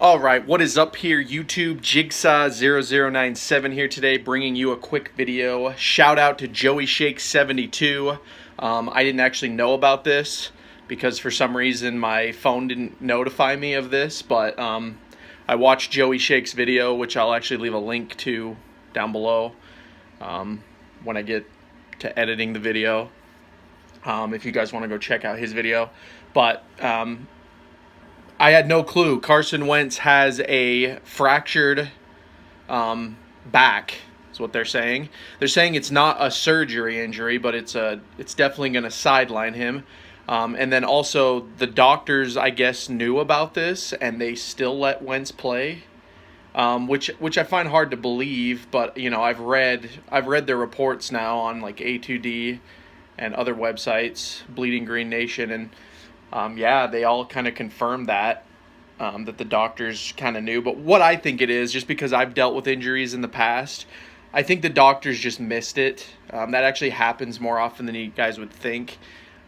All right, what is up here, YouTube? Jigsaw0097 here today, bringing you a quick video. Shout out to Joey Shake 72. I didn't actually know about this because for some reason my phone didn't notify me of this, but I watched Joey Shake's video, which I'll actually leave a link to down below when I get to editing the video, if you guys want to go check out his video. But I had no clue. Carson Wentz has a fractured back, is what they're saying. They're saying it's not a surgery injury, but it's definitely going to sideline him. And then also the doctors, I guess, knew about this, and they still let Wentz play, which I find hard to believe. But you know, I've read their reports now on like A2D and other websites, Bleeding Green Nation, and yeah, they all kind of confirmed that the doctors kind of knew. But what I think it is, just because I've dealt with injuries in the past, I think the doctors just missed it. That actually happens more often than you guys would think.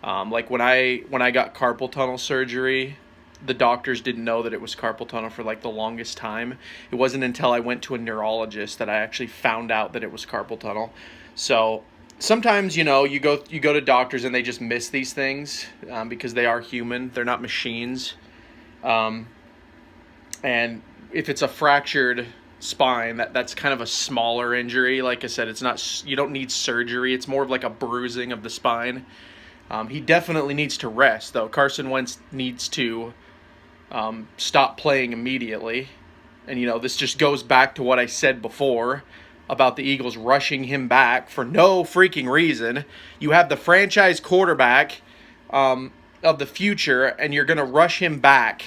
Like when I got carpal tunnel surgery, the doctors didn't know that it was carpal tunnel for like the longest time. It wasn't until I went to a neurologist that I actually found out that it was carpal tunnel. So sometimes, you know, you go to doctors and they just miss these things because they are human. They're not machines. And if it's a fractured spine, that's kind of a smaller injury. Like I said, it's not, you don't need surgery. It's more of like a bruising of the spine. He definitely needs to rest, though. Carson Wentz needs to stop playing immediately. And, you know, this just goes back to what I said before about the Eagles rushing him back for no freaking reason. You have the franchise quarterback of the future, and you're going to rush him back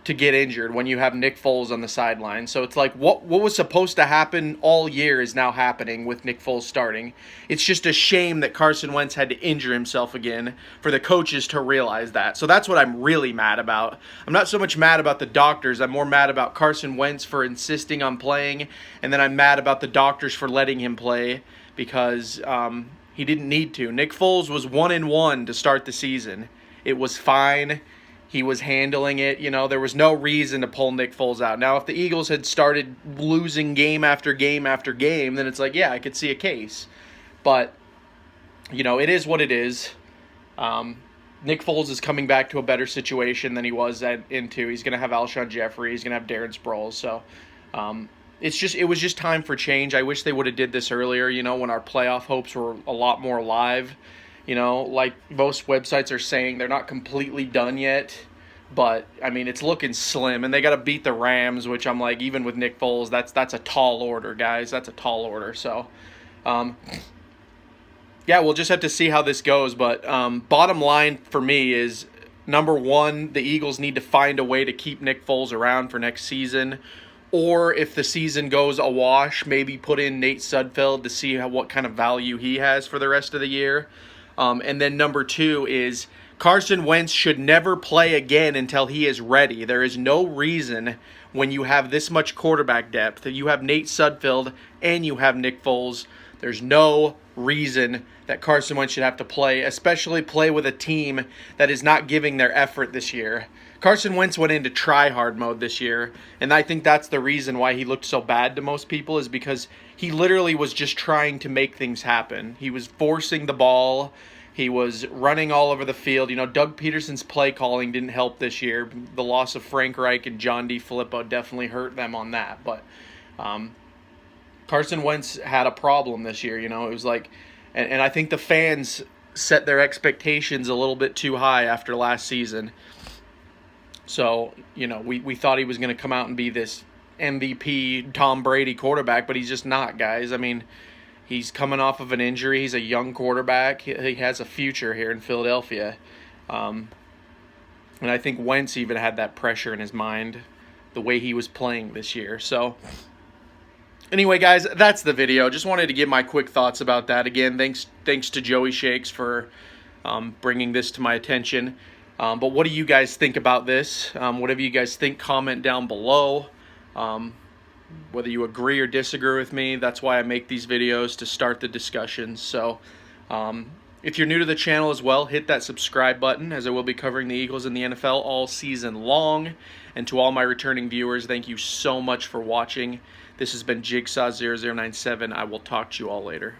to get injured when you have Nick Foles on the sideline. So it's like what was supposed to happen all year is now happening with Nick Foles starting. It's just a shame that Carson Wentz had to injure himself again for the coaches to realize that. So that's what I'm really mad about. I'm not so much mad about the doctors. I'm more mad about Carson Wentz for insisting on playing, and then I'm mad about the doctors for letting him play because he didn't need to. Nick Foles was 1-1 to start the season. It was fine. He was handling it. You know, there was no reason to pull Nick Foles out. Now, if the Eagles had started losing game after game after game, then it's like, yeah, I could see a case. But, you know, it is what it is. Nick Foles is coming back to a better situation than he was into. He's going to have Alshon Jeffrey. He's going to have Darren Sproles. So, it was just time for change. I wish they would have did this earlier, you know, when our playoff hopes were a lot more alive. You know, like most websites are saying, they're not completely done yet. But, I mean, it's looking slim. And they got to beat the Rams, which I'm like, even with Nick Foles, that's a tall order, guys. That's a tall order. So, yeah, we'll just have to see how this goes. But bottom line for me is, number one, the Eagles need to find a way to keep Nick Foles around for next season. Or if the season goes awash, maybe put in Nate Sudfeld to see what kind of value he has for the rest of the year. And then number two is Carson Wentz should never play again until he is ready. There is no reason when you have this much quarterback depth, that you have Nate Sudfeld and you have Nick Foles, there's no reason that Carson Wentz should have to play, especially play with a team that is not giving their effort this year. Carson Wentz went into try-hard mode this year, and I think that's the reason why he looked so bad to most people, is because he literally was just trying to make things happen. He was forcing the ball. He was running all over the field. You know, Doug Peterson's play calling didn't help this year. The loss of Frank Reich and John D. Filippo definitely hurt them on that. But Carson Wentz had a problem this year, you know. It was like, and I think the fans set their expectations a little bit too high after last season. So, you know, we thought he was going to come out and be this MVP Tom Brady quarterback, but he's just not, guys. I mean, he's coming off of an injury. He's a young quarterback. He has a future here in Philadelphia. And I think Wentz even had that pressure in his mind, the way he was playing this year. So, anyway, guys, that's the video. Just wanted to give my quick thoughts about that. Again, thanks to Joey Shakes for bringing this to my attention. But what do you guys think about this? Whatever you guys think, comment down below. Whether you agree or disagree with me, that's why I make these videos, to start the discussion. So, If you're new to the channel as well, hit that subscribe button, as I will be covering the Eagles in the NFL all season long. And to all my returning viewers, thank you so much for watching. This has been Jigsaw0097. I will talk to you all later.